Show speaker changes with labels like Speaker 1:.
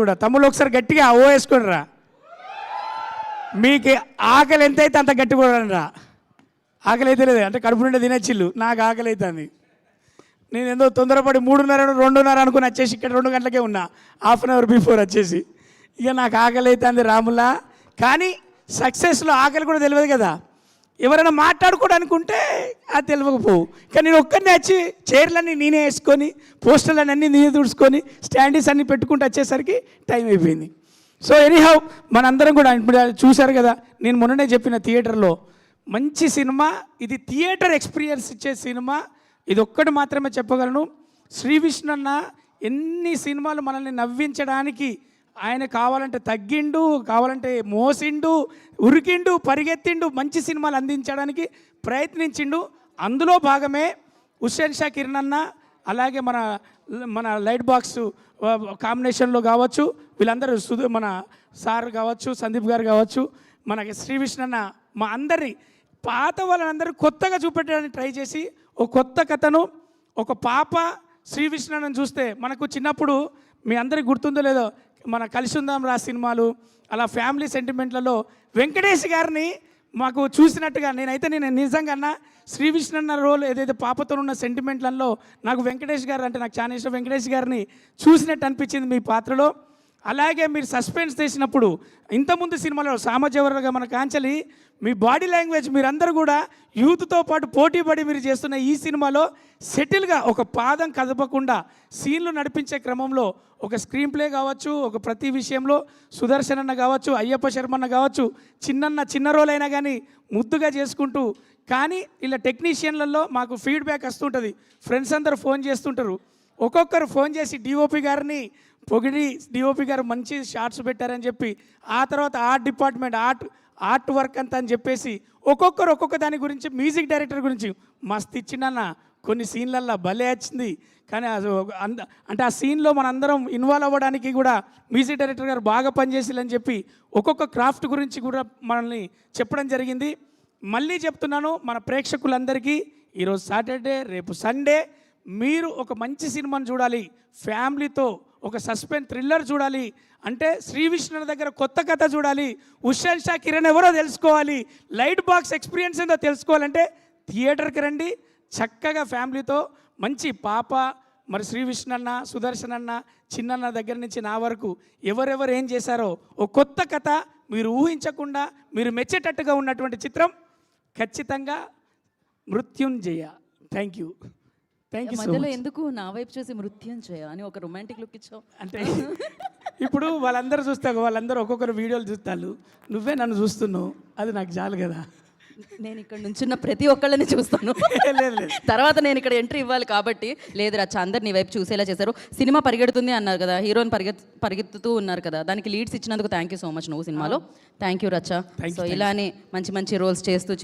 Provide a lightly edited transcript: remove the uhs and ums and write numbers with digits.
Speaker 1: కూడా తమ్ముళ్ళు ఒకసారి గట్టిగా ఓ వేసుకోండి రా. మీకు ఆకలి ఎంత అయితే అంత గట్టి కూడా రా. ఆకలి అయితే లేదు అంటే కడుపు నిండా తినచ్చిల్లు, నాకు ఆకలి అవుతుంది. నేను ఎంతో తొందరపడి 3:30 2:30 అనుకుని వచ్చేసి ఇక్కడ 2 గంటలకే ఉన్నా, హాఫ్ అన్ అవర్ బిఫోర్ వచ్చేసి. ఇక నాకు ఆకలి అవుతుంది రాములా. కానీ సక్సెస్లో ఆకలి కూడా తెలియదు కదా, ఎవరైనా మాట్లాడుకోవడానికి ఉంటే అది తెలియకపోవు. కానీ నేను ఒక్కరిని వచ్చి చైర్లన్నీ నేనే వేసుకొని పోస్టర్లన్నీ అన్నీ నేనే తుడుచుకొని స్టాండీస్ అన్నీ పెట్టుకుంటూ వచ్చేసరికి టైం అయిపోయింది. సో ఎనీహౌ మనందరం కూడా ఇప్పుడు చూశారు కదా, నేను మొన్ననే చెప్పిన థియేటర్లో మంచి సినిమా ఇది, థియేటర్ ఎక్స్పీరియన్స్ ఇచ్చే సినిమా ఇది ఒక్కటి మాత్రమే చెప్పగలను. శ్రీ విష్ణు అన్న ఎన్ని సినిమాలు మనల్ని నవ్వించడానికి ఆయన కావాలంటే తగ్గిండు, కావాలంటే మోసిండు, ఉరికిండు, పరిగెత్తిండు, మంచి సినిమాలు అందించడానికి ప్రయత్నించిండు. అందులో భాగమే హుస్సేన్ షా కిరణ్ అన్న, అలాగే మన లైట్ బాక్స్ కాంబినేషన్లో కావచ్చు, వీళ్ళందరూ మన సార్ కావచ్చు, సందీప్ గారు కావచ్చు, మనకి శ్రీ విష్ణు అన్న మా అందరి పాత వాళ్ళందరూ కొత్తగా చూపెట్టడానికి ట్రై చేసి ఒక కొత్త కథను, ఒక పాప శ్రీ విష్ణు అన్నను చూస్తే మనకు చిన్నప్పుడు మీ అందరికి గుర్తుందో లేదో మన కలిసి ఉందాం రా సినిమాలు, అలా ఫ్యామిలీ సెంటిమెంట్లలో వెంకటేష్ గారిని మాకు చూసినట్టుగా నేను నిజంగా అన్న శ్రీ విష్ణు అన్న రోల్ ఏదైతే పాపతో ఉన్న సెంటిమెంట్లలో నాకు వెంకటేష్ గారు అంటే నాకు చాలా ఇష్టం. వెంకటేష్ గారిని చూసినట్టు అనిపించింది మీ పాత్రలో. అలాగే మీరు సస్పెన్స్ చేసినప్పుడు ఇంతకుముందు సినిమాలో సామజవరగా మన కాంచలి మీ బాడీ లాంగ్వేజ్ మీరందరూ కూడా యూత్తో పాటు పోటీ పడి మీరు చేస్తున్న ఈ సినిమాలో సెటిల్గా ఒక పాదం కదపకుండా సీన్లు నడిపించే క్రమంలో ఒక స్క్రీన్ ప్లే కావచ్చు, ఒక ప్రతి విషయంలో సుదర్శన్ అన్న కావచ్చు, అయ్యప్ప శర్మన్న కావచ్చు, చిన్న రోల్ అయినా కానీ ముద్దుగా చేసుకుంటూ, కానీ ఇలా టెక్నీషియన్లలో మాకు ఫీడ్బ్యాక్ వస్తుంటుంది. ఫ్రెండ్స్ అందరూ ఫోన్ చేస్తుంటారు, ఒక్కొక్కరు ఫోన్ చేసి డిఓపి గారిని పొగిడి డిఓపి గారు మంచి షార్ట్స్ పెట్టారని చెప్పి, ఆ తర్వాత ఆర్ట్ డిపార్ట్మెంట్ ఆర్ట్ వర్క్ అంతా అని చెప్పేసి ఒక్కొక్కరు ఒక్కొక్క దాని గురించి, మ్యూజిక్ డైరెక్టర్ గురించి మస్తు ఇచ్చిండన్న. కొన్ని సీన్లల్లో భలే వచ్చింది. కానీ అంటే ఆ సీన్లో మనందరం ఇన్వాల్వ్ అవ్వడానికి కూడా మ్యూజిక్ డైరెక్టర్ గారు బాగా పనిచేసిల్లని చెప్పి ఒక్కొక్క క్రాఫ్ట్ గురించి కూడా మనల్ని చెప్పడం జరిగింది. మళ్ళీ చెప్తున్నాను మన ప్రేక్షకులందరికీ, ఈరోజు సాటర్డే, రేపు సండే, మీరు ఒక మంచి సినిమాను చూడాలి, ఫ్యామిలీతో ఒక సస్పెన్స్ థ్రిల్లర్ చూడాలి అంటే శ్రీ విష్ణు దగ్గర కొత్త కథ చూడాలి, హుస్సేన్ షా కిరణ్ ఎవరో తెలుసుకోవాలి, లైట్ బాక్స్ ఎక్స్పీరియన్స్ ఏందో తెలుసుకోవాలంటే థియేటర్కి రండి. చక్కగా ఫ్యామిలీతో మంచి పాప, మరి శ్రీ విష్ణు అన్న, సుదర్శన్ అన్న, చిన్నన్న దగ్గర నుంచి నా వరకు ఎవరెవరు ఏం చేశారో ఒక కొత్త కథ మీరు ఊహించకుండా మీరు మెచ్చేటట్టుగా ఉన్నటువంటి చిత్రం ఖచ్చితంగా మృత్యుంజయ. Thank you.
Speaker 2: మధ్యలో ఎందుకు నా వైపు చూసి మృత్యుంజయ అని ఒక రొమాంటిక్ లుక్ ఇచ్చావు?
Speaker 1: అంటే ఇప్పుడు వాళ్ళందరూ చూస్తారు, వాళ్ళందరూ ఒక్కొక్కరు వీడియోలు చూస్తారు, నువ్వే నన్ను చూస్తున్నావు, అది నాకు చాలు కదా.
Speaker 2: నేను ఇక్కడ నుంచున్న ప్రతి ఒక్కళ్ళని చూస్తాను. తర్వాత నేను ఇక్కడ ఎంట్రీ ఇవ్వాలి కాబట్టి. లేదు రచ్చ, అందరు నీ వైపు చూసేలా చేశారు. సినిమా పరిగెడుతుంది అన్నారు కదా, హీరోయిన్ పరిగెత్తుతూ ఉన్నారు కదా, దానికి లీడ్స్ ఇచ్చినందుకు థ్యాంక్ యూ సో మచ్ నువ్వు సినిమాలో. థ్యాంక్ యూ రచ్చ. సో ఇలానే మంచి మంచి రోల్స్ చేస్తూ